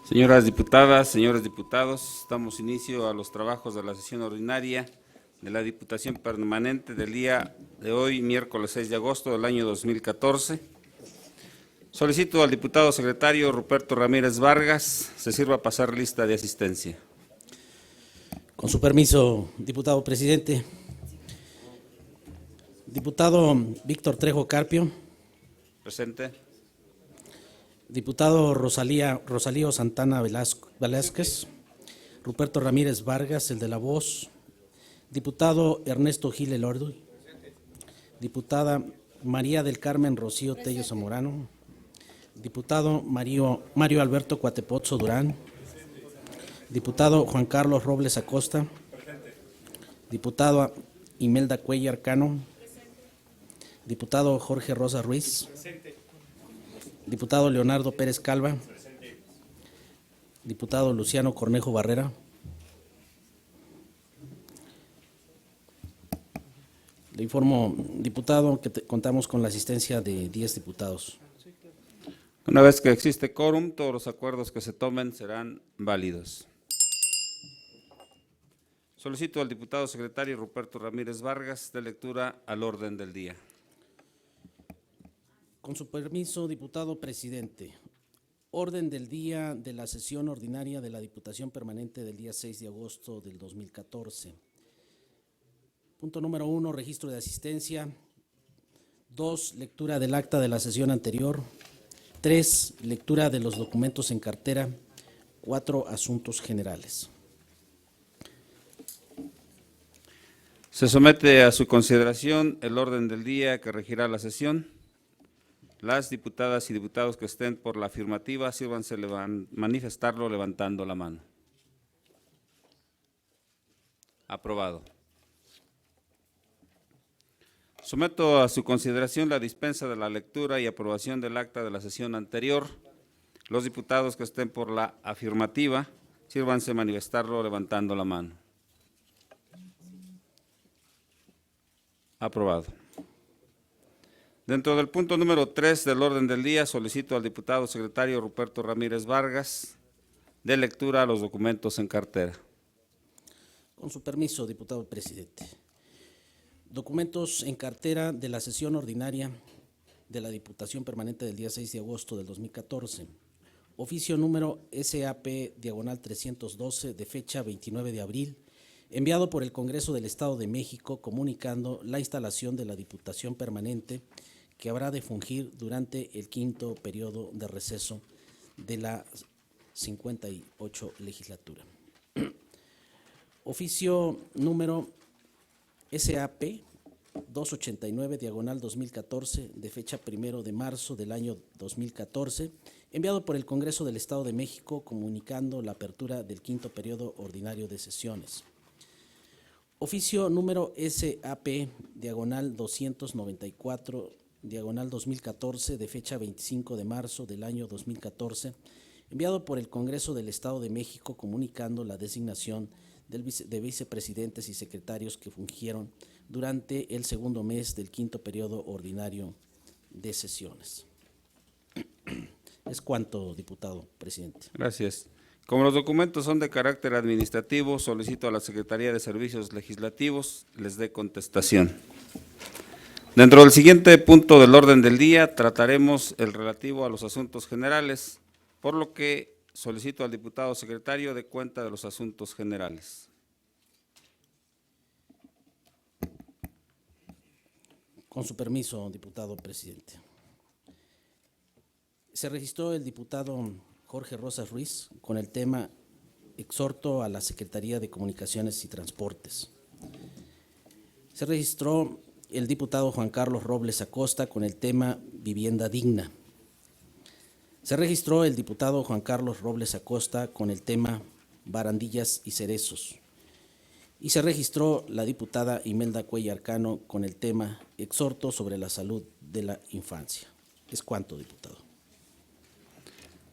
Señoras diputadas, señores diputados, damos inicio a los trabajos de la sesión ordinaria de la Diputación Permanente del día de hoy, miércoles 6 de agosto del año 2014. Solicito al diputado secretario Ruperto Ramírez Vargas se sirva pasar lista de asistencia. Con su permiso, diputado presidente. Diputado Víctor Trejo Carpio. Presente. Diputado Rosalío Santana Velázquez. Ruperto Ramírez Vargas, el de la voz. Diputado Ernesto Gil Elordu. Diputada María del Carmen Rocío Tello Zamorano. Diputado Mario Alberto Cuatepozzo Durán. Diputado Juan Carlos Robles Acosta. Diputada Imelda Cuellar Cano. Diputado Jorge Rosa Ruiz. Diputado Leonardo Pérez Calva. Diputado Luciano Cornejo Barrera. Le informo, diputado, que contamos con la asistencia de 10 diputados. Una vez que existe quórum, todos los acuerdos que se tomen serán válidos. Solicito al diputado secretario Ruperto Ramírez Vargas de lectura al orden del día. Con su permiso, diputado presidente. Orden del día de la sesión ordinaria de la Diputación Permanente del día 6 de agosto del 2014. Punto número 1, registro de asistencia. 2, lectura del acta de la sesión anterior. 3, lectura de los documentos en cartera. 4, asuntos generales. Se somete a su consideración el orden del día que regirá la sesión. Las diputadas y diputados que estén por la afirmativa, sírvanse manifestarlo levantando la mano. Aprobado. Someto a su consideración la dispensa de la lectura y aprobación del acta de la sesión anterior. Los diputados que estén por la afirmativa, sírvanse manifestarlo levantando la mano. Aprobado. Dentro del punto número 3 del orden del día, solicito al diputado secretario Ruperto Ramírez Vargas de lectura a los documentos en cartera. Con su permiso, diputado presidente. Documentos en cartera de la sesión ordinaria de la Diputación Permanente del día 6 de agosto del 2014. Oficio número SAP/312 de fecha 29 de abril, enviado por el Congreso del Estado de México comunicando la instalación de la Diputación Permanente que habrá de fungir durante el quinto periodo de receso de la 58 legislatura. Oficio número SAP 289/2014 de fecha 1 de marzo del año 2014, enviado por el Congreso del Estado de México comunicando la apertura del quinto periodo ordinario de sesiones. Oficio número SAP/294/2014 de fecha 25 de marzo del año 2014, enviado por el Congreso del Estado de México comunicando la designación de vicepresidentes y secretarios que fungieron durante el segundo mes del quinto periodo ordinario de sesiones. Es cuanto, diputado presidente. Gracias. Como los documentos son de carácter administrativo, solicito a la Secretaría de Servicios Legislativos les dé contestación. Dentro del siguiente punto del orden del día, trataremos el relativo a los asuntos generales, por lo que solicito al diputado secretario dé cuenta de los asuntos generales. Con su permiso, diputado presidente. Se registró el diputado Jorge Rosas Ruiz con el tema exhorto a la Secretaría de Comunicaciones y Transportes. Se registró el diputado Juan Carlos Robles Acosta con el tema vivienda digna. Se registró el diputado Juan Carlos Robles Acosta con el tema barandillas y cerezos. Y se registró la diputada Imelda Cuellar Cano con el tema exhorto sobre la salud de la infancia. Es cuanto, diputado.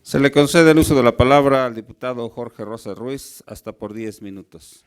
Se le concede el uso de la palabra al diputado Jorge Rosas Ruiz hasta por 10 minutos.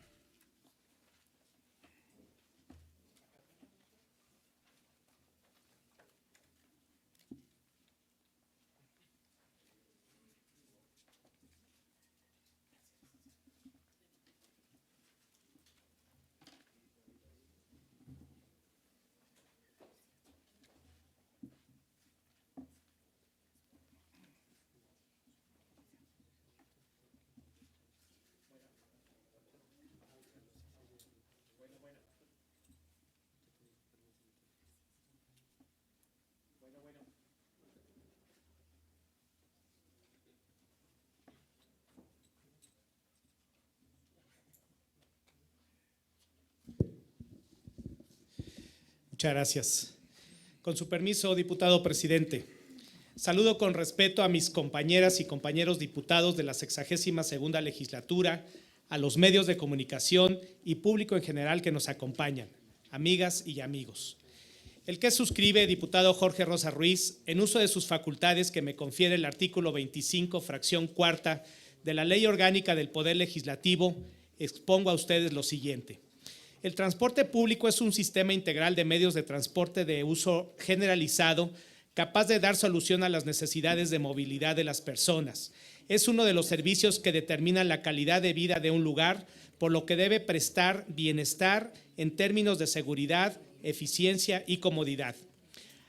Muchas gracias. Con su permiso, diputado presidente, saludo con respeto a mis compañeras y compañeros diputados de la 62ª legislatura, a los medios de comunicación y público en general que nos acompañan, amigas y amigos. El que suscribe, diputado Jorge Rosas Ruiz, en uso de sus facultades que me confiere el artículo 25, fracción cuarta de la Ley Orgánica del Poder Legislativo, expongo a ustedes lo siguiente. El transporte público es un sistema integral de medios de transporte de uso generalizado, capaz de dar solución a las necesidades de movilidad de las personas. Es uno de los servicios que determinan la calidad de vida de un lugar, por lo que debe prestar bienestar en términos de seguridad, eficiencia y comodidad.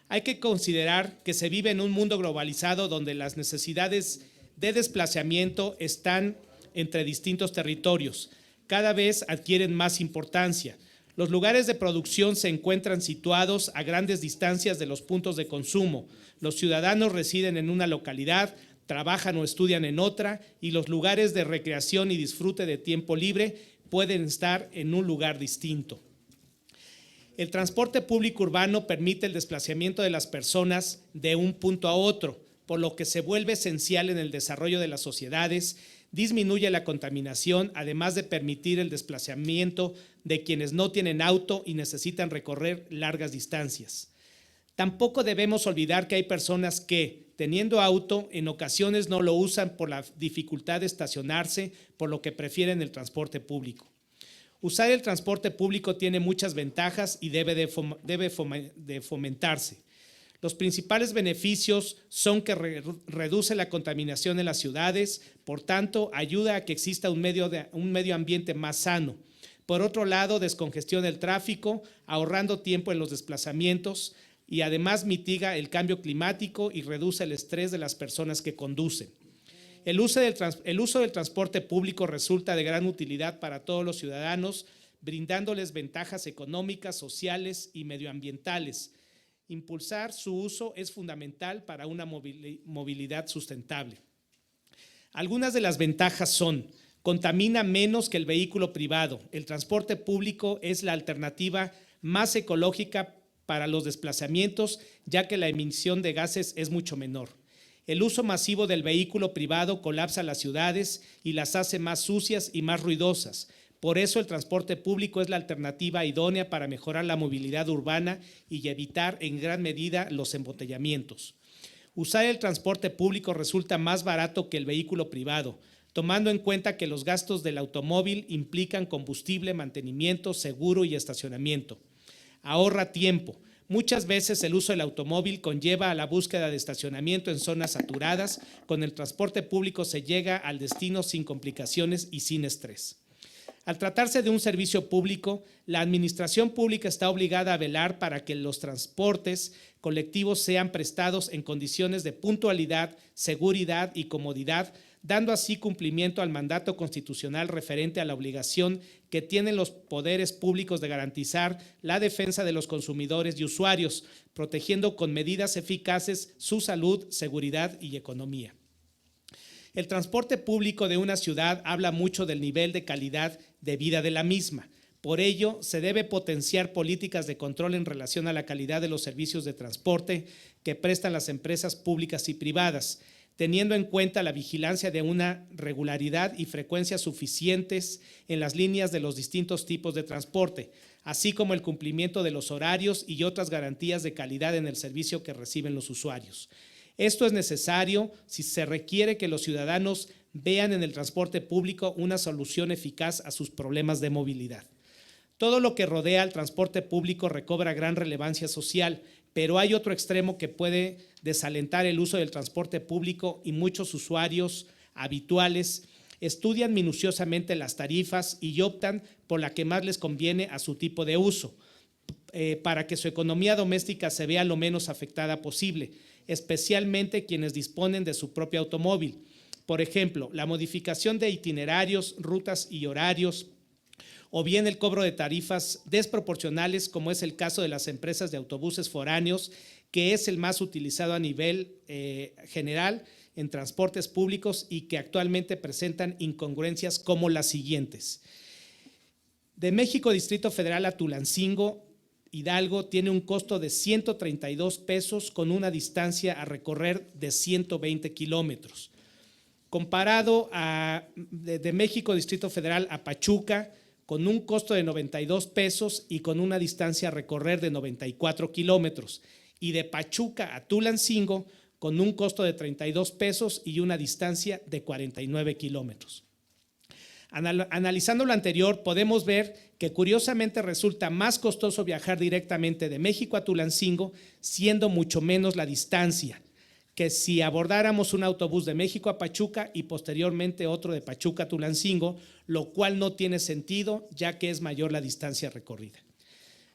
Hay que considerar que se vive en un mundo globalizado donde las necesidades de desplazamiento están entre distintos territorios. Cada vez adquieren más importancia. Los lugares de producción se encuentran situados a grandes distancias de los puntos de consumo. Los ciudadanos residen en una localidad, trabajan o estudian en otra, y los lugares de recreación y disfrute de tiempo libre pueden estar en un lugar distinto. El transporte público urbano permite el desplazamiento de las personas de un punto a otro, por lo que se vuelve esencial en el desarrollo de las sociedades, disminuye la contaminación, además de permitir el desplazamiento de quienes no tienen auto y necesitan recorrer largas distancias. Tampoco debemos olvidar que hay personas que, teniendo auto, en ocasiones no lo usan por la dificultad de estacionarse, por lo que prefieren el transporte público. Usar el transporte público tiene muchas ventajas y debe de fomentarse. Los principales beneficios son que reduce la contaminación en las ciudades, por tanto, ayuda a que exista un medio ambiente más sano. Por otro lado, descongestiona el tráfico, ahorrando tiempo en los desplazamientos, y además mitiga el cambio climático y reduce el estrés de las personas que conducen. El uso del transporte público resulta de gran utilidad para todos los ciudadanos, brindándoles ventajas económicas, sociales y medioambientales. Impulsar su uso es fundamental para una movilidad sustentable. Algunas de las ventajas son: contamina menos que el vehículo privado. El transporte público es la alternativa más ecológica para los desplazamientos, ya que la emisión de gases es mucho menor. El uso masivo del vehículo privado colapsa las ciudades y las hace más sucias y más ruidosas. Por eso el transporte público es la alternativa idónea para mejorar la movilidad urbana y evitar en gran medida los embotellamientos. Usar el transporte público resulta más barato que el vehículo privado, tomando en cuenta que los gastos del automóvil implican combustible, mantenimiento, seguro y estacionamiento. Ahorra tiempo. Muchas veces el uso del automóvil conlleva a la búsqueda de estacionamiento en zonas saturadas. Con el transporte público se llega al destino sin complicaciones y sin estrés. Al tratarse de un servicio público, la administración pública está obligada a velar para que los transportes colectivos sean prestados en condiciones de puntualidad, seguridad y comodidad, dando así cumplimiento al mandato constitucional referente a la obligación que tienen los poderes públicos de garantizar la defensa de los consumidores y usuarios, protegiendo con medidas eficaces su salud, seguridad y economía. El transporte público de una ciudad habla mucho del nivel de calidad de vida de la misma. Por ello, se debe potenciar políticas de control en relación a la calidad de los servicios de transporte que prestan las empresas públicas y privadas, teniendo en cuenta la vigilancia de una regularidad y frecuencia suficientes en las líneas de los distintos tipos de transporte, así como el cumplimiento de los horarios y otras garantías de calidad en el servicio que reciben los usuarios. Esto es necesario si se requiere que los ciudadanos vean en el transporte público una solución eficaz a sus problemas de movilidad. Todo lo que rodea al transporte público recobra gran relevancia social, pero hay otro extremo que puede desalentar el uso del transporte público y muchos usuarios habituales estudian minuciosamente las tarifas y optan por la que más les conviene a su tipo de uso, para que su economía doméstica se vea lo menos afectada posible, especialmente quienes disponen de su propio automóvil. Por ejemplo, la modificación de itinerarios, rutas y horarios, o bien el cobro de tarifas desproporcionales, como es el caso de las empresas de autobuses foráneos, que es el más utilizado a nivel general en transportes públicos y que actualmente presentan incongruencias como las siguientes. De México, Distrito Federal a Tulancingo, Hidalgo tiene un costo de 132 pesos con una distancia a recorrer de 120 kilómetros. Comparado de México, Distrito Federal, a Pachuca, con un costo de 92 pesos y con una distancia a recorrer de 94 kilómetros. Y de Pachuca a Tulancingo, con un costo de 32 pesos y una distancia de 49 kilómetros. Analizando lo anterior, podemos ver que curiosamente resulta más costoso viajar directamente de México a Tulancingo, siendo mucho menos la distancia, que si abordáramos un autobús de México a Pachuca y posteriormente otro de Pachuca a Tulancingo, lo cual no tiene sentido, ya que es mayor la distancia recorrida.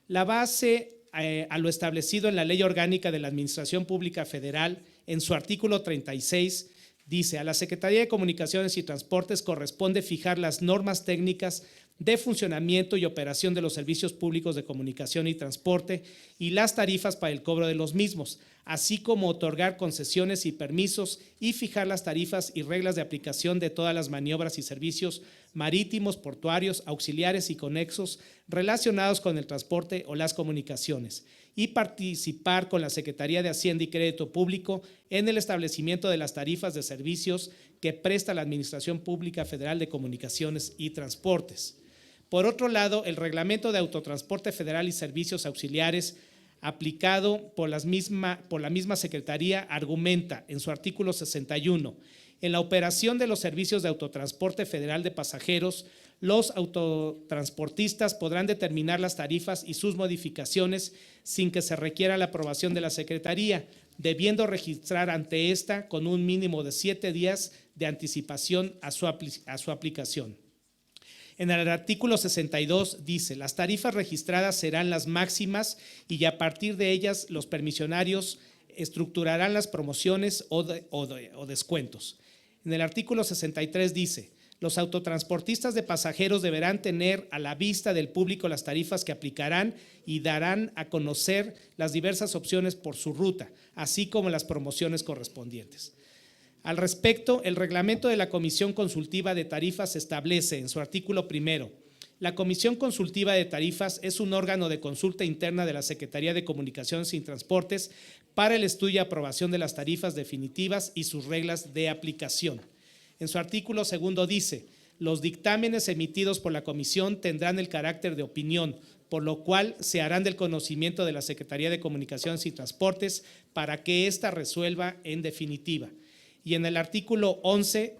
La base a lo establecido en la Ley Orgánica de la Administración Pública Federal, en su artículo 36, dice: a la Secretaría de Comunicaciones y Transportes corresponde fijar las normas técnicas de funcionamiento y operación de los servicios públicos de comunicación y transporte y las tarifas para el cobro de los mismos, así como otorgar concesiones y permisos y fijar las tarifas y reglas de aplicación de todas las maniobras y servicios marítimos, portuarios, auxiliares y conexos relacionados con el transporte o las comunicaciones, y participar con la Secretaría de Hacienda y Crédito Público en el establecimiento de las tarifas de servicios que presta la Administración Pública Federal de Comunicaciones y Transportes. Por otro lado, el Reglamento de Autotransporte Federal y Servicios Auxiliares, aplicado por la misma Secretaría, argumenta en su artículo 61, en la operación de los servicios de autotransporte federal de pasajeros, los autotransportistas podrán determinar las tarifas y sus modificaciones sin que se requiera la aprobación de la Secretaría, debiendo registrar ante esta con un mínimo de 7 días de anticipación a su aplicación. En el artículo 62 dice: las tarifas registradas serán las máximas y a partir de ellas los permisionarios estructurarán las promociones o descuentos. En el artículo 63 dice: los autotransportistas de pasajeros deberán tener a la vista del público las tarifas que aplicarán y darán a conocer las diversas opciones por su ruta, así como las promociones correspondientes. Al respecto, el reglamento de la Comisión Consultiva de Tarifas establece en su artículo primero: la Comisión Consultiva de Tarifas es un órgano de consulta interna de la Secretaría de Comunicaciones y Transportes para el estudio y aprobación de las tarifas definitivas y sus reglas de aplicación. En su artículo segundo dice: los dictámenes emitidos por la Comisión tendrán el carácter de opinión, por lo cual se harán del conocimiento de la Secretaría de Comunicaciones y Transportes para que ésta resuelva en definitiva. Y en el artículo 11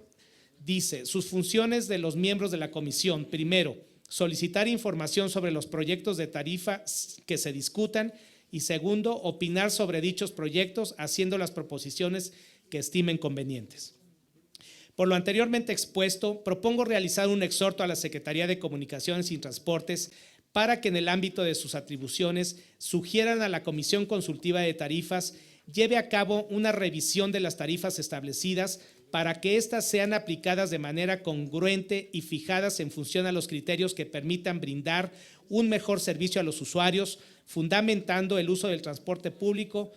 dice: sus funciones de los miembros de la comisión: primero, solicitar información sobre los proyectos de tarifa que se discutan, y segundo, opinar sobre dichos proyectos haciendo las proposiciones que estimen convenientes. Por lo anteriormente expuesto, propongo realizar un exhorto a la Secretaría de Comunicaciones y Transportes para que en el ámbito de sus atribuciones sugieran a la Comisión Consultiva de Tarifas lleve a cabo una revisión de las tarifas establecidas para que éstas sean aplicadas de manera congruente y fijadas en función a los criterios que permitan brindar un mejor servicio a los usuarios, fundamentando el uso del transporte público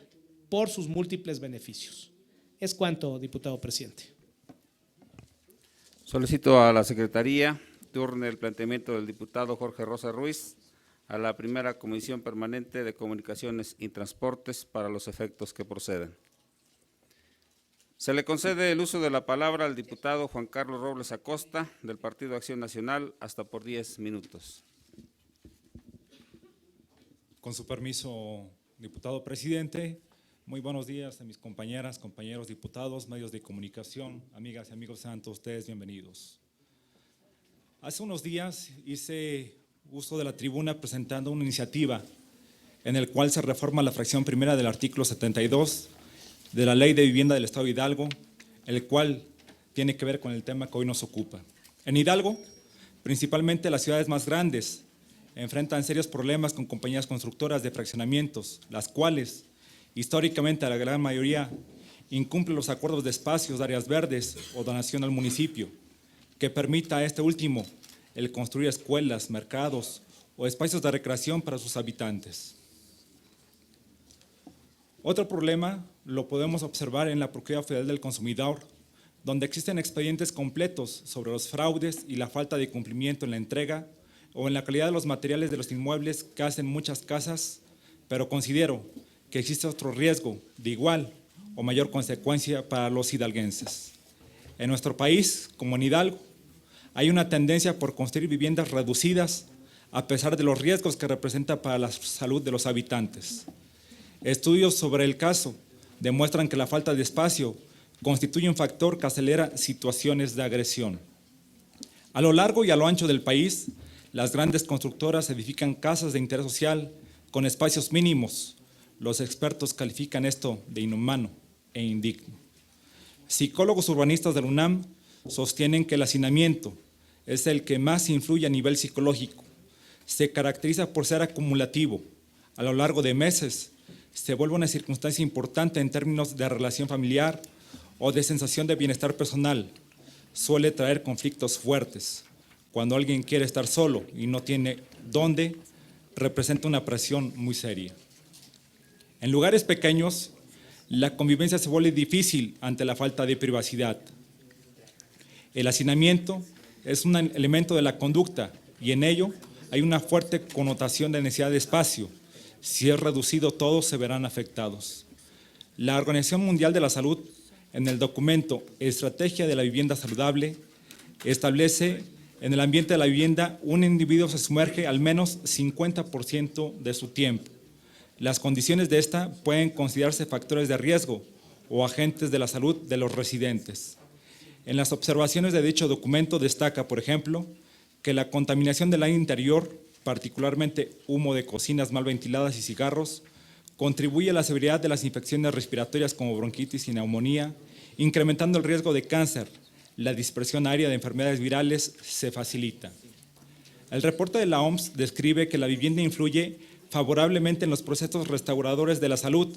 por sus múltiples beneficios. Es cuanto, diputado presidente. Solicito a la Secretaría turne el planteamiento del diputado Jorge Rosas Ruiz a la primera Comisión Permanente de Comunicaciones y Transportes para los efectos que procedan. Se le concede el uso de la palabra al diputado Juan Carlos Robles Acosta, del Partido Acción Nacional, hasta por 10 minutos. Con su permiso, diputado presidente, muy buenos días a mis compañeras, compañeros diputados, medios de comunicación, amigas y amigos, sean todos ustedes bienvenidos. Hace unos días hice uso de la tribuna presentando una iniciativa en el cual se reforma la fracción primera del artículo 72 de la Ley de Vivienda del Estado de Hidalgo, el cual tiene que ver con el tema que hoy nos ocupa. En Hidalgo, principalmente las ciudades más grandes, enfrentan serios problemas con compañías constructoras de fraccionamientos, las cuales, históricamente, la gran mayoría incumplen los acuerdos de espacios de áreas verdes o donación al municipio, que permita a este último el construir escuelas, mercados o espacios de recreación para sus habitantes. Otro problema lo podemos observar en la Procuraduría Federal del Consumidor, donde existen expedientes completos sobre los fraudes y la falta de cumplimiento en la entrega o en la calidad de los materiales de los inmuebles que hacen muchas casas, pero considero que existe otro riesgo de igual o mayor consecuencia para los hidalguenses. En nuestro país, como en Hidalgo, hay una tendencia por construir viviendas reducidas a pesar de los riesgos que representa para la salud de los habitantes. Estudios sobre el caso demuestran que la falta de espacio constituye un factor que acelera situaciones de agresión. A lo largo y a lo ancho del país, las grandes constructoras edifican casas de interés social con espacios mínimos. Los expertos califican esto de inhumano e indigno. Psicólogos urbanistas del UNAM sostienen que el hacinamiento es el que más influye a nivel psicológico. Se caracteriza por ser acumulativo. A lo largo de meses se vuelve una circunstancia importante en términos de relación familiar o de sensación de bienestar personal. Suele traer conflictos fuertes. Cuando alguien quiere estar solo y no tiene dónde, representa una presión muy seria. En lugares pequeños, la convivencia se vuelve difícil ante la falta de privacidad. El hacinamiento es un elemento de la conducta y en ello hay una fuerte connotación de necesidad de espacio. Si es reducido, todos se verán afectados. La Organización Mundial de la Salud, en el documento Estrategia de la Vivienda Saludable, establece en el ambiente de la vivienda un individuo se sumerge al menos 50% de su tiempo. Las condiciones de esta pueden considerarse factores de riesgo o agentes de la salud de los residentes. En las observaciones de dicho documento destaca, por ejemplo, que la contaminación del aire interior, particularmente humo de cocinas mal ventiladas y cigarros, contribuye a la severidad de las infecciones respiratorias como bronquitis y neumonía, incrementando el riesgo de cáncer. La dispersión aérea de enfermedades virales se facilita. El reporte de la OMS describe que la vivienda influye favorablemente en los procesos restauradores de la salud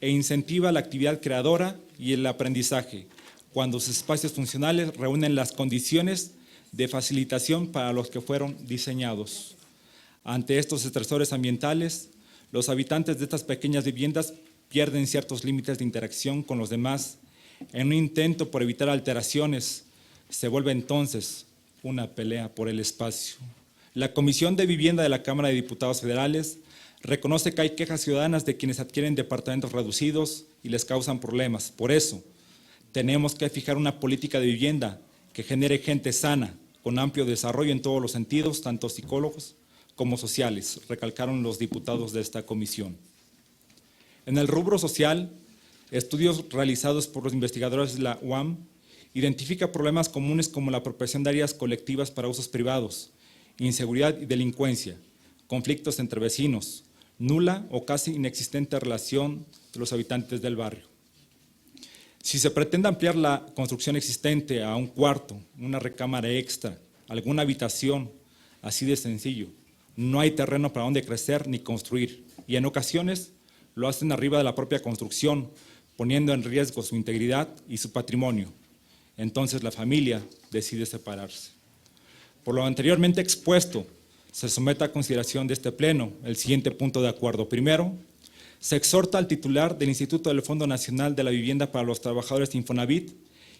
e incentiva la actividad creadora y el aprendizaje, cuando sus espacios funcionales reúnen las condiciones de facilitación para los que fueron diseñados. Ante estos estresores ambientales, los habitantes de estas pequeñas viviendas pierden ciertos límites de interacción con los demás. En un intento por evitar alteraciones, se vuelve entonces una pelea por el espacio. La Comisión de Vivienda de la Cámara de Diputados Federales reconoce que hay quejas ciudadanas de quienes adquieren departamentos reducidos y les causan problemas. Por eso, tenemos que fijar una política de vivienda que genere gente sana, con amplio desarrollo en todos los sentidos, tanto psicólogos como sociales, recalcaron los diputados de esta comisión. En el rubro social, estudios realizados por los investigadores de la UAM identifican problemas comunes como la apropiación de áreas colectivas para usos privados, inseguridad y delincuencia, conflictos entre vecinos, nula o casi inexistente relación de los habitantes del barrio. Si se pretende ampliar la construcción existente a un cuarto, una recámara extra, alguna habitación, así de sencillo, no hay terreno para donde crecer ni construir, y en ocasiones lo hacen arriba de la propia construcción, poniendo en riesgo su integridad y su patrimonio. Entonces la familia decide separarse. Por lo anteriormente expuesto, se somete a consideración de este Pleno el siguiente punto de acuerdo. Primero, se exhorta al titular del Instituto del Fondo Nacional de la Vivienda para los Trabajadores de Infonavit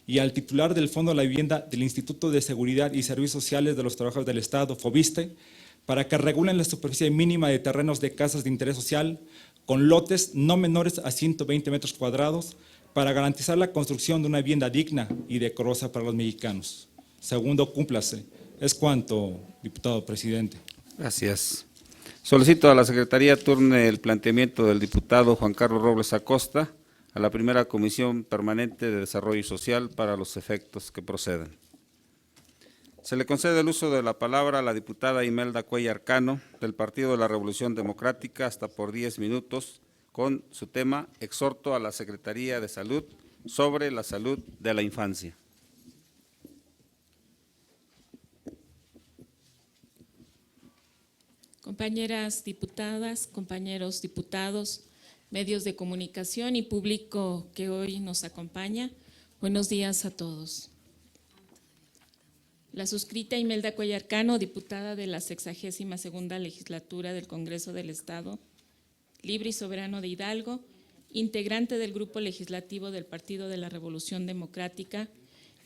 y al titular del Fondo de la Vivienda del Instituto de Seguridad y Servicios Sociales de los Trabajadores del Estado, FOBISTE, para que regulen la superficie mínima de terrenos de casas de interés social con lotes no menores a 120 metros cuadrados para garantizar la construcción de una vivienda digna y decorosa para los mexicanos. Segundo, cúmplase. Es cuanto, diputado presidente. Gracias. Solicito a la Secretaría turne el planteamiento del diputado Juan Carlos Robles Acosta a la primera Comisión Permanente de Desarrollo Social para los efectos que procedan. Se le concede el uso de la palabra a la diputada Imelda Cuellar Cano, del Partido de la Revolución Democrática, hasta por 10 minutos, con su tema Exhorto a la Secretaría de Salud sobre la salud de la infancia. Compañeras diputadas, compañeros diputados, medios de comunicación y público que hoy nos acompaña, buenos días a todos. La suscrita Imelda Cuellar Cano, diputada de la 62ª Legislatura del Congreso del Estado, libre y soberano de Hidalgo, integrante del Grupo Legislativo del Partido de la Revolución Democrática,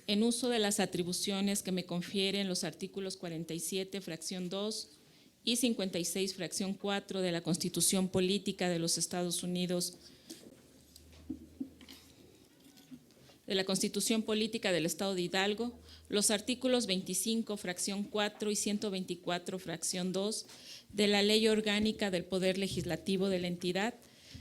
en uso de las atribuciones que me confieren los artículos 47, fracción 2 y 56, fracción 4 de la Constitución Política de los Estados Unidos, de la Constitución Política del Estado de Hidalgo, los artículos 25, fracción 4 y 124, fracción 2 de la Ley Orgánica del Poder Legislativo de la entidad,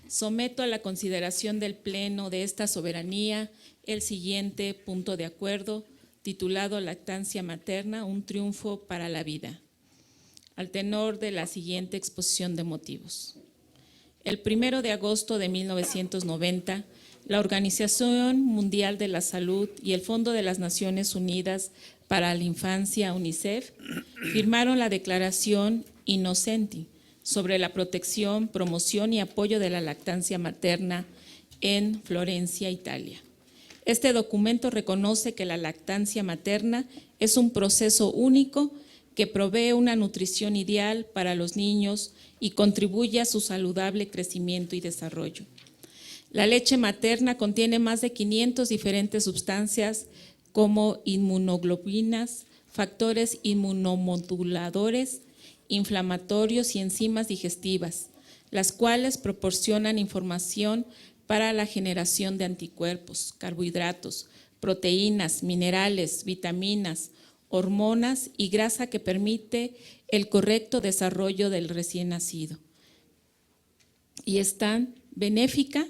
someto a la consideración del Pleno de esta soberanía el siguiente punto de acuerdo, titulado Lactancia Materna, un triunfo para la vida, al tenor de la siguiente exposición de motivos. El 1 de agosto de 1990, la Organización Mundial de la Salud y el Fondo de las Naciones Unidas para la Infancia, UNICEF, firmaron la Declaración Innocenti sobre la protección, promoción y apoyo de la lactancia materna en Florencia, Italia. Este documento reconoce que la lactancia materna es un proceso único que provee una nutrición ideal para los niños y contribuye a su saludable crecimiento y desarrollo. La leche materna contiene más de 500 diferentes sustancias como inmunoglobulinas, factores inmunomoduladores, inflamatorios y enzimas digestivas, las cuales proporcionan información para la generación de anticuerpos, carbohidratos, proteínas, minerales, vitaminas, hormonas y grasa que permite el correcto desarrollo del recién nacido. Y es tan benéfica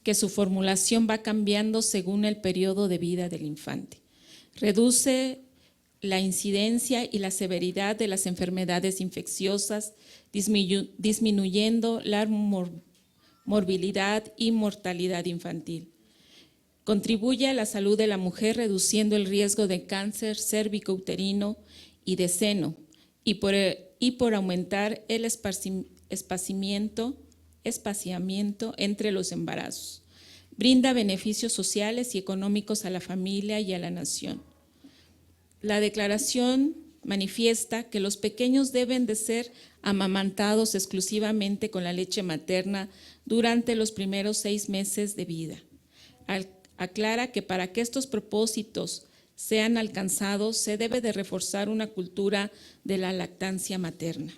que su formulación va cambiando según el periodo de vida del infante. Reduce la incidencia y la severidad de las enfermedades infecciosas, disminuyendo la morbilidad y mortalidad infantil. Contribuye a la salud de la mujer reduciendo el riesgo de cáncer cérvico-uterino y de seno y por aumentar el espaciamiento entre los embarazos. Brinda beneficios sociales y económicos a la familia y a la nación. La declaración manifiesta que los pequeños deben de ser amamantados exclusivamente con la leche materna durante los primeros 6 meses de vida. Aclara que para que estos propósitos sean alcanzados se debe de reforzar una cultura de la lactancia materna.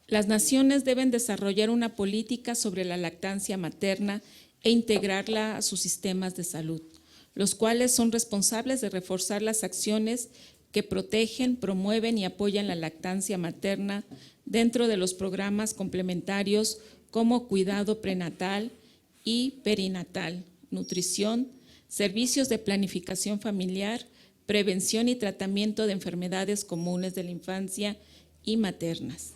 Las naciones deben desarrollar una política sobre la lactancia materna e integrarla a sus sistemas de salud, los cuales son responsables de reforzar las acciones que protegen, promueven y apoyan la lactancia materna dentro de los programas complementarios como cuidado prenatal y perinatal, nutrición, servicios de planificación familiar, prevención y tratamiento de enfermedades comunes de la infancia y maternas.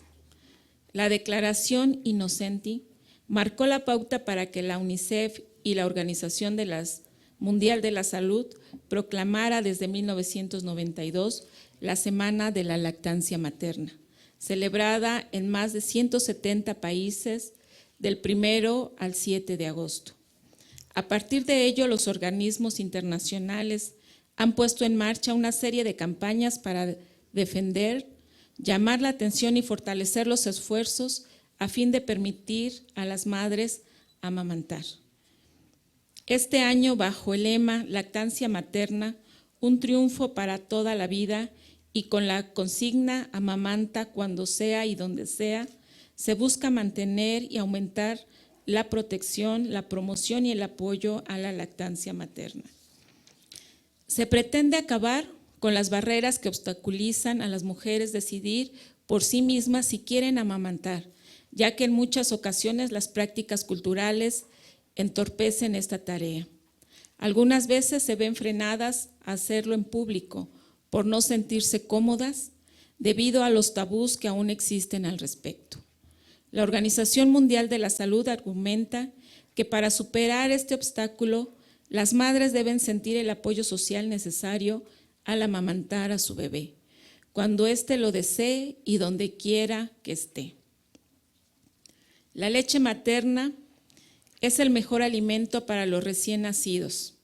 La Declaración Innocenti marcó la pauta para que la UNICEF y la Organización Mundial de la Salud proclamara desde 1992 la Semana de la Lactancia Materna, celebrada en más de 170 países del 1 al 7 de agosto. A partir de ello, los organismos internacionales han puesto en marcha una serie de campañas para defender, llamar la atención y fortalecer los esfuerzos a fin de permitir a las madres amamantar. Este año, bajo el lema Lactancia Materna, un triunfo para toda la vida y con la consigna Amamanta cuando sea y donde sea, se busca mantener y aumentar la protección, la promoción y el apoyo a la lactancia materna. Se pretende acabar con las barreras que obstaculizan a las mujeres decidir por sí mismas si quieren amamantar, ya que en muchas ocasiones las prácticas culturales entorpecen esta tarea. Algunas veces se ven frenadas a hacerlo en público por no sentirse cómodas debido a los tabús que aún existen al respecto. La Organización Mundial de la Salud argumenta que para superar este obstáculo, las madres deben sentir el apoyo social necesario al amamantar a su bebé, cuando éste lo desee y donde quiera que esté. La leche materna es el mejor alimento para los recién nacidos.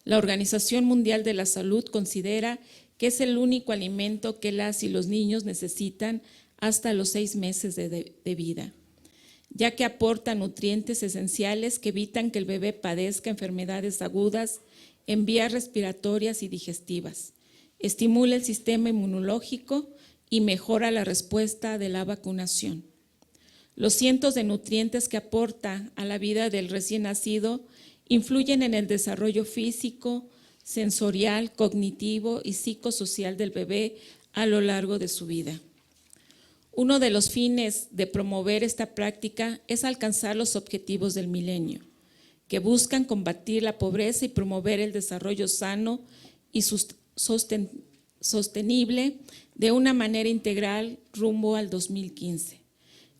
La Organización Mundial de la Salud considera que es el único alimento que las y los niños necesitan hasta los 6 meses de vida, ya que aporta nutrientes esenciales que evitan que el bebé padezca enfermedades agudas en vías respiratorias y digestivas, estimula el sistema inmunológico y mejora la respuesta de la vacunación. Los cientos de nutrientes que aporta a la vida del recién nacido influyen en el desarrollo físico, sensorial, cognitivo y psicosocial del bebé a lo largo de su vida. Uno de los fines de promover esta práctica es alcanzar los objetivos del milenio, que buscan combatir la pobreza y promover el desarrollo sano y sostenible de una manera integral rumbo al 2015.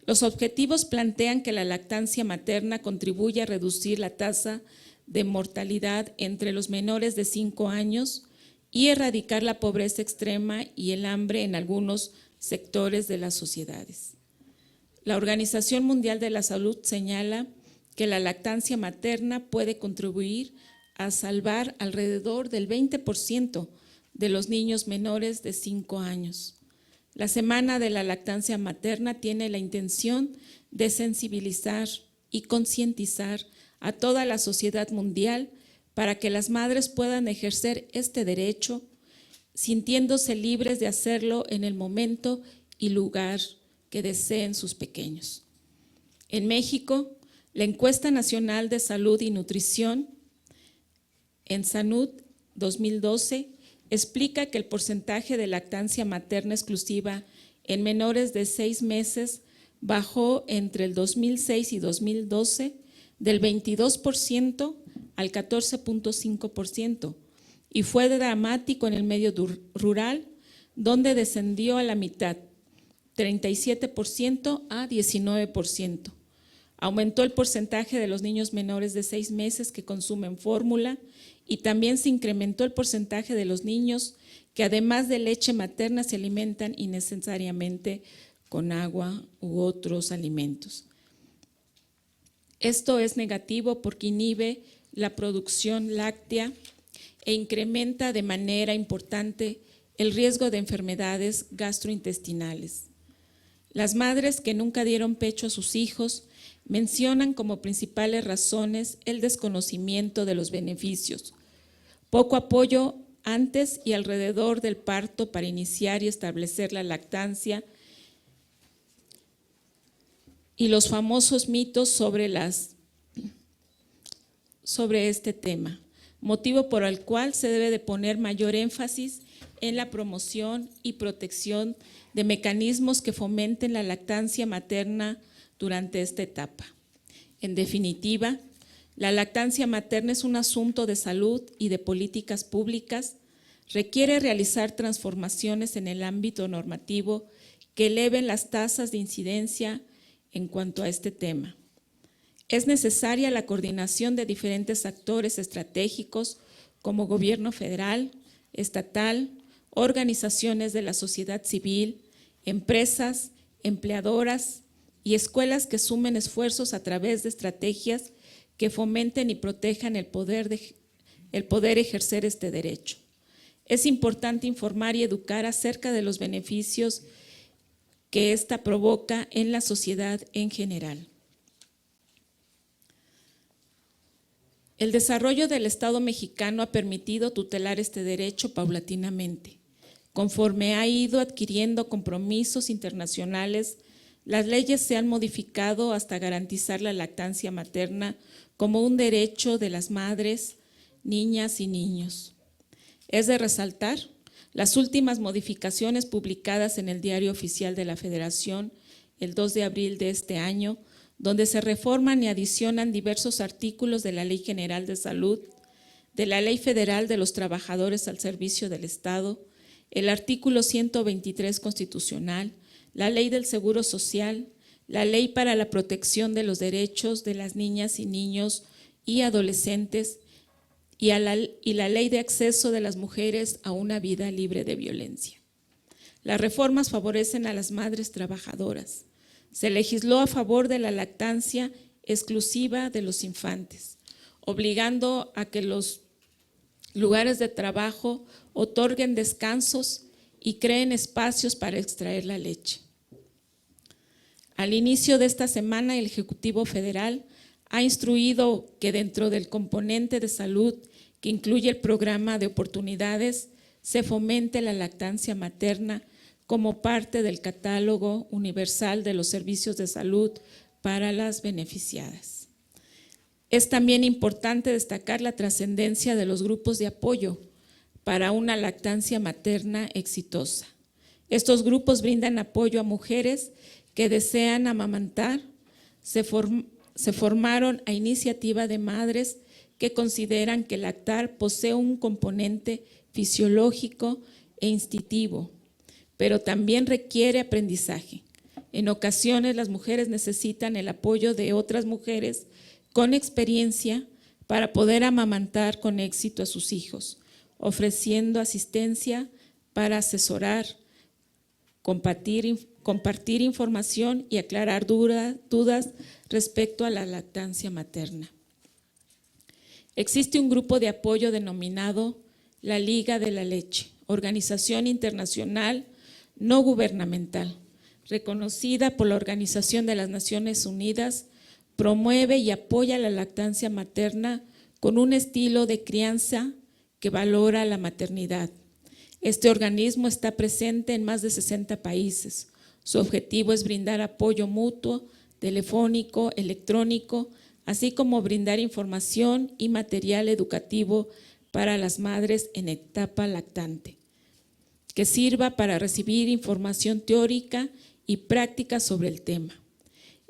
Los objetivos plantean que la lactancia materna contribuye a reducir la tasa de mortalidad entre los menores de 5 años y erradicar la pobreza extrema y el hambre en algunos sectores de las sociedades. La Organización Mundial de la Salud señala que la lactancia materna puede contribuir a salvar alrededor del 20% de los niños menores de 5 años. La Semana de la Lactancia Materna tiene la intención de sensibilizar y concientizar a toda la sociedad mundial para que las madres puedan ejercer este derecho, sintiéndose libres de hacerlo en el momento y lugar que deseen sus pequeños. En México, la Encuesta Nacional de Salud y Nutrición, ENSANUD 2012, explica que el porcentaje de lactancia materna exclusiva en menores de 6 meses bajó entre el 2006 y 2012 del 22% al 14.5% y fue dramático en el medio rural, donde descendió a la mitad, 37% a 19%. Aumentó el porcentaje de los niños menores de 6 meses que consumen fórmula y también se incrementó el porcentaje de los niños que además de leche materna se alimentan innecesariamente con agua u otros alimentos. Esto es negativo porque inhibe la producción láctea e incrementa de manera importante el riesgo de enfermedades gastrointestinales. Las madres que nunca dieron pecho a sus hijos mencionan como principales razones el desconocimiento de los beneficios, poco apoyo antes y alrededor del parto para iniciar y establecer la lactancia y los famosos mitos sobre este tema, motivo por el cual se debe de poner mayor énfasis en la promoción y protección de mecanismos que fomenten la lactancia materna durante esta etapa. En definitiva, la lactancia materna es un asunto de salud y de políticas públicas, requiere realizar transformaciones en el ámbito normativo que eleven las tasas de incidencia en cuanto a este tema. Es necesaria la coordinación de diferentes actores estratégicos como gobierno federal, estatal, organizaciones de la sociedad civil, empresas, empleadoras y escuelas que sumen esfuerzos a través de estrategias que fomenten y protejan el poder ejercer este derecho. Es importante informar y educar acerca de los beneficios que ésta provoca en la sociedad en general. El desarrollo del Estado mexicano ha permitido tutelar este derecho paulatinamente. Conforme ha ido adquiriendo compromisos internacionales, las leyes se han modificado hasta garantizar la lactancia materna como un derecho de las madres, niñas y niños. Es de resaltar las últimas modificaciones publicadas en el Diario Oficial de la Federación el 2 de abril de este año, donde se reforman y adicionan diversos artículos de la Ley General de Salud, de la Ley Federal de los Trabajadores al Servicio del Estado, el artículo 123 constitucional, la Ley del Seguro Social, la Ley para la Protección de los Derechos de las Niñas y Niños y Adolescentes y la Ley de Acceso de las Mujeres a una Vida Libre de Violencia. Las reformas favorecen a las madres trabajadoras. Se legisló a favor de la lactancia exclusiva de los infantes, obligando a que los lugares de trabajo otorguen descansos y creen espacios para extraer la leche. Al inicio de esta semana, el Ejecutivo Federal ha instruido que dentro del componente de salud que incluye el programa de oportunidades, se fomente la lactancia materna como parte del catálogo universal de los servicios de salud para las beneficiadas. Es también importante destacar la trascendencia de los grupos de apoyo para una lactancia materna exitosa. Estos grupos brindan apoyo a mujeres que desean amamantar, se formaron a iniciativa de madres que consideran que lactar posee un componente fisiológico e instintivo, pero también requiere aprendizaje. En ocasiones las mujeres necesitan el apoyo de otras mujeres con experiencia para poder amamantar con éxito a sus hijos, ofreciendo asistencia para asesorar, compartir información y aclarar dudas respecto a la lactancia materna. Existe un grupo de apoyo denominado la Liga de la Leche, organización internacional no gubernamental, reconocida por la Organización de las Naciones Unidas. Promueve y apoya la lactancia materna con un estilo de crianza que valora la maternidad. Este organismo está presente en más de 60 países. Su objetivo es brindar apoyo mutuo, telefónico, electrónico, así como brindar información y material educativo para las madres en etapa lactante, que sirva para recibir información teórica y práctica sobre el tema.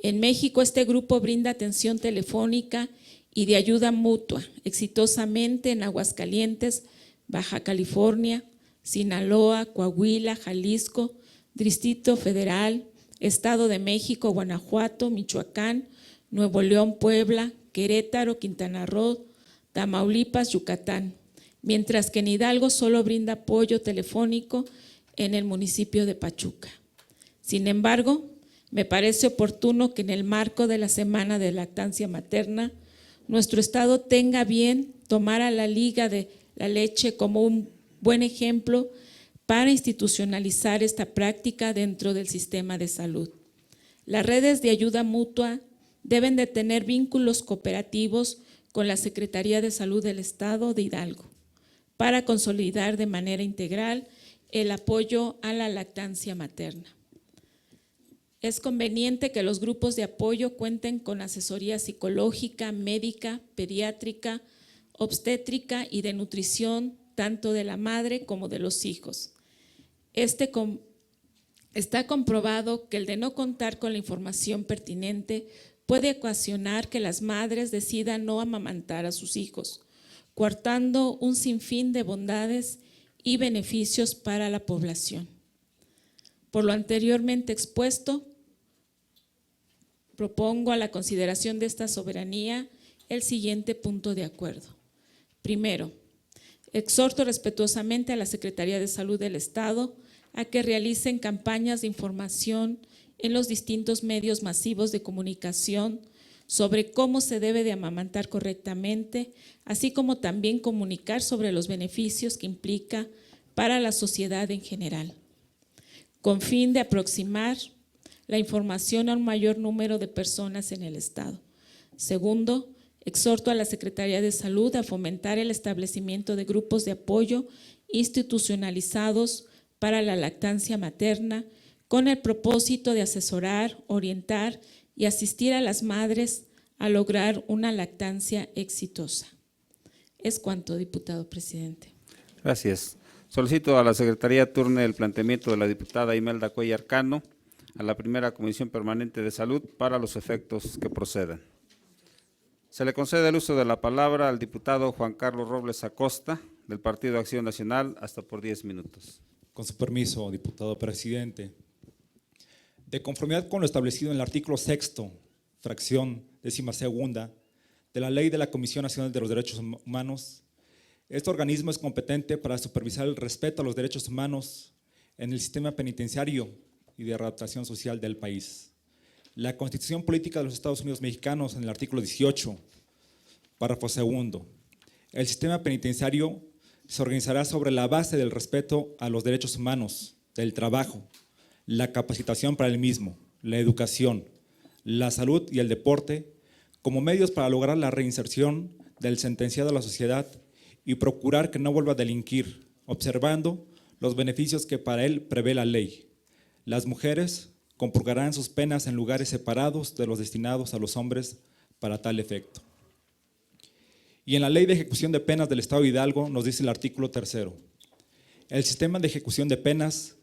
En México, este grupo brinda atención telefónica y de ayuda mutua exitosamente en Aguascalientes, Baja California, Sinaloa, Coahuila, Jalisco, Distrito Federal, Estado de México, Guanajuato, Michoacán, Nuevo León, Puebla, Querétaro, Quintana Roo, Tamaulipas, Yucatán, mientras que en Hidalgo solo brinda apoyo telefónico en el municipio de Pachuca. Sin embargo, me parece oportuno que en el marco de la Semana de Lactancia Materna, nuestro Estado tenga bien tomar a la Liga de la Leche como un buen ejemplo para institucionalizar esta práctica dentro del sistema de salud. Las redes de ayuda mutua deben de tener vínculos cooperativos con la Secretaría de Salud del Estado de Hidalgo para consolidar de manera integral el apoyo a la lactancia materna. Es conveniente que los grupos de apoyo cuenten con asesoría psicológica, médica, pediátrica, obstétrica y de nutrición, tanto de la madre como de los hijos. Está comprobado que el de no contar con la información pertinente puede ocasionar que las madres decidan no amamantar a sus hijos, coartando un sinfín de bondades y beneficios para la población. Por lo anteriormente expuesto, propongo a la consideración de esta soberanía el siguiente punto de acuerdo. Primero, exhorto respetuosamente a la Secretaría de Salud del Estado a que realicen campañas de información en los distintos medios masivos de comunicación sobre cómo se debe de amamantar correctamente, así como también comunicar sobre los beneficios que implica para la sociedad en general, con fin de aproximar la información a un mayor número de personas en el Estado. Segundo, exhorto a la Secretaría de Salud a fomentar el establecimiento de grupos de apoyo institucionalizados para la lactancia materna con el propósito de asesorar, orientar y asistir a las madres a lograr una lactancia exitosa. Es cuanto, diputado presidente. Gracias. Solicito a la Secretaría turne el planteamiento de la diputada Imelda Cuellar Cano a la primera Comisión Permanente de Salud para los efectos que procedan. Se le concede el uso de la palabra al diputado Juan Carlos Robles Acosta, del Partido Acción Nacional, hasta por 10 minutos. Con su permiso, diputado presidente. De conformidad con lo establecido en el artículo 6º, fracción 12ª, de la Ley de la Comisión Nacional de los Derechos Humanos, este organismo es competente para supervisar el respeto a los derechos humanos en el sistema penitenciario y de readaptación social del país. La Constitución Política de los Estados Unidos Mexicanos, en el artículo 18, párrafo 2, el sistema penitenciario se organizará sobre la base del respeto a los derechos humanos, del trabajo, la capacitación para el mismo, la educación, la salud y el deporte como medios para lograr la reinserción del sentenciado a la sociedad y procurar que no vuelva a delinquir, observando los beneficios que para él prevé la ley. Las mujeres compurgarán sus penas en lugares separados de los destinados a los hombres para tal efecto. Y en la Ley de Ejecución de Penas del Estado de Hidalgo nos dice el artículo 3º: el sistema de ejecución de penas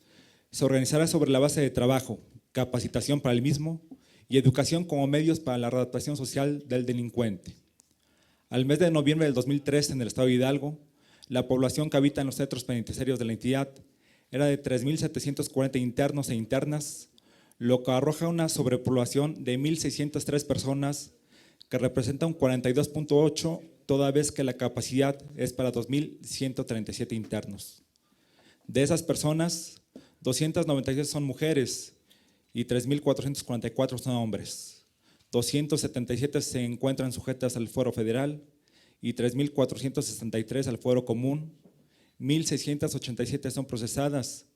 se organizará sobre la base de trabajo, capacitación para el mismo y educación como medios para la readaptación social del delincuente. Al mes de noviembre del 2003, en el Estado de Hidalgo, la población que habita en los centros penitenciarios de la entidad era de 3.740 internos e internas, lo que arroja una sobrepoblación de 1.603 personas, que representa un 42.8%, toda vez que la capacidad es para 2.137 internos. De esas personas, 296 son mujeres y 3.444 son hombres. 277 se encuentran sujetas al fuero federal y 3.463 al fuero común. 1.687 son procesadas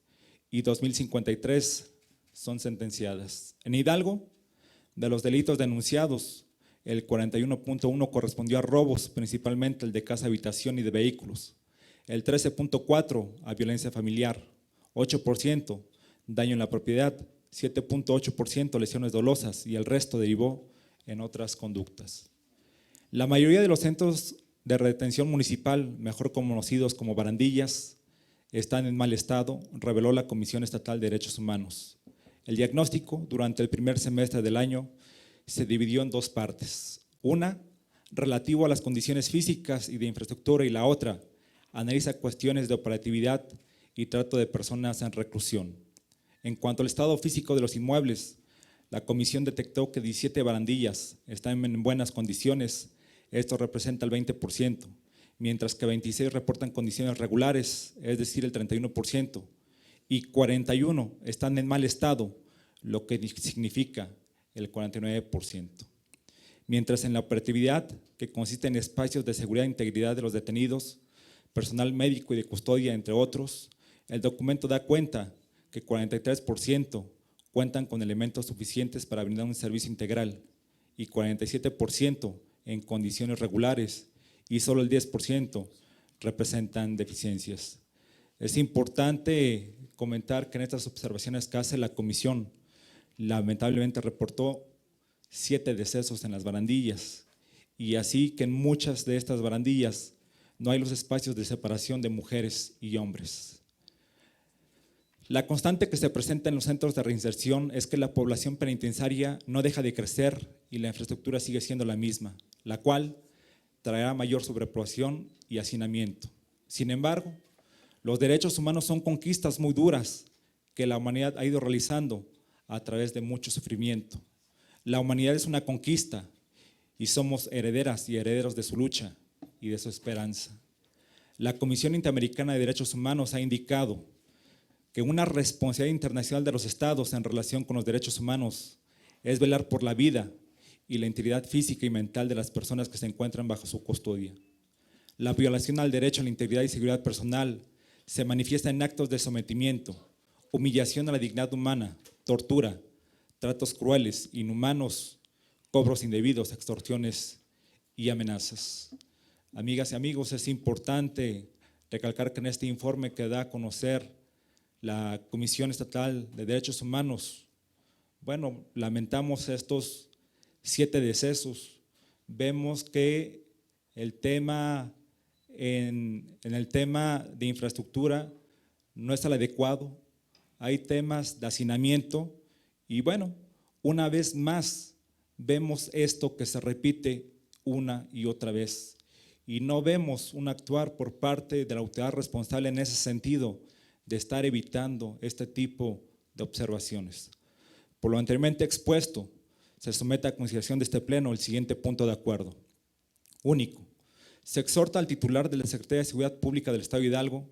y 2.053 son sentenciadas. En Hidalgo, de los delitos denunciados, el 41.1 correspondió a robos, principalmente el de casa, habitación y de vehículos. El 13.4 a violencia familiar, 8% daño en la propiedad, 7.8% lesiones dolosas y el resto derivó en otras conductas. La mayoría de los centros de retención municipal, mejor conocidos como barandillas, están en mal estado, reveló la Comisión Estatal de Derechos Humanos. El diagnóstico durante el primer semestre del año se dividió en dos partes. Una, relativo a las condiciones físicas y de infraestructura, y la otra, analiza cuestiones de operatividad y trato de personas en reclusión. En cuanto al estado físico de los inmuebles, la comisión detectó que 17 barandillas están en buenas condiciones, esto representa el 20%, mientras que 26 reportan condiciones regulares, es decir, el 31%, y 41 están en mal estado, lo que significa el 49%. Mientras en la operatividad, que consiste en espacios de seguridad e integridad de los detenidos, personal médico y de custodia, entre otros, el documento da cuenta que 43% cuentan con elementos suficientes para brindar un servicio integral y 47% en condiciones regulares y solo el 10% representan deficiencias. Es importante comentar que en estas observaciones que hace la comisión, lamentablemente reportó 7 decesos en las barandillas, y así que en muchas de estas barandillas no hay los espacios de separación de mujeres y hombres. La constante que se presenta en los centros de reinserción es que la población penitenciaria no deja de crecer y la infraestructura sigue siendo la misma, la cual traerá mayor sobrepoblación y hacinamiento. Sin embargo, los derechos humanos son conquistas muy duras que la humanidad ha ido realizando a través de mucho sufrimiento. La humanidad es una conquista y somos herederas y herederos de su lucha y de su esperanza. La Comisión Interamericana de Derechos Humanos ha indicado que una responsabilidad internacional de los estados en relación con los derechos humanos es velar por la vida y la integridad física y mental de las personas que se encuentran bajo su custodia. La violación al derecho a la integridad y seguridad personal se manifiesta en actos de sometimiento, humillación a la dignidad humana, tortura, tratos crueles, inhumanos, cobros indebidos, extorsiones y amenazas. Amigas y amigos, es importante recalcar que en este informe que da a conocer la Comisión Estatal de Derechos Humanos, bueno, lamentamos estos 7 decesos. Vemos que el tema en el tema de infraestructura no es el adecuado, hay temas de hacinamiento y bueno, una vez más vemos esto que se repite una y otra vez y no vemos un actuar por parte de la autoridad responsable en ese sentido de estar evitando este tipo de observaciones. Por lo anteriormente expuesto, se somete a consideración de este pleno el siguiente punto de acuerdo. Único, se exhorta al titular de la Secretaría de Seguridad Pública del Estado de Hidalgo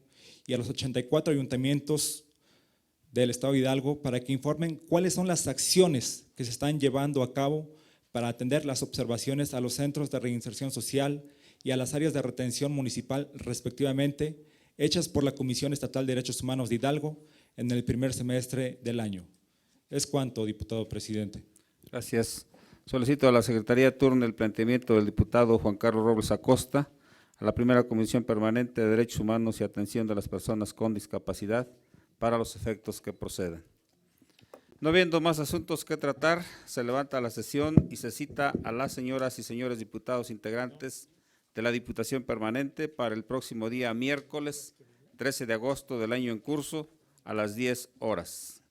y a los 84 ayuntamientos del Estado de Hidalgo para que informen cuáles son las acciones que se están llevando a cabo para atender las observaciones a los centros de reinserción social y a las áreas de retención municipal respectivamente, hechas por la Comisión Estatal de Derechos Humanos de Hidalgo en el primer semestre del año. Es cuanto, diputado presidente. Gracias. Solicito a la Secretaría de Turno el planteamiento del diputado Juan Carlos Robles Acosta a la primera Comisión Permanente de Derechos Humanos y Atención de las Personas con Discapacidad para los efectos que procedan. No habiendo más asuntos que tratar, se levanta la sesión y se cita a las señoras y señores diputados integrantes de la Diputación Permanente para el próximo día miércoles 13 de agosto del año en curso a las 10 horas.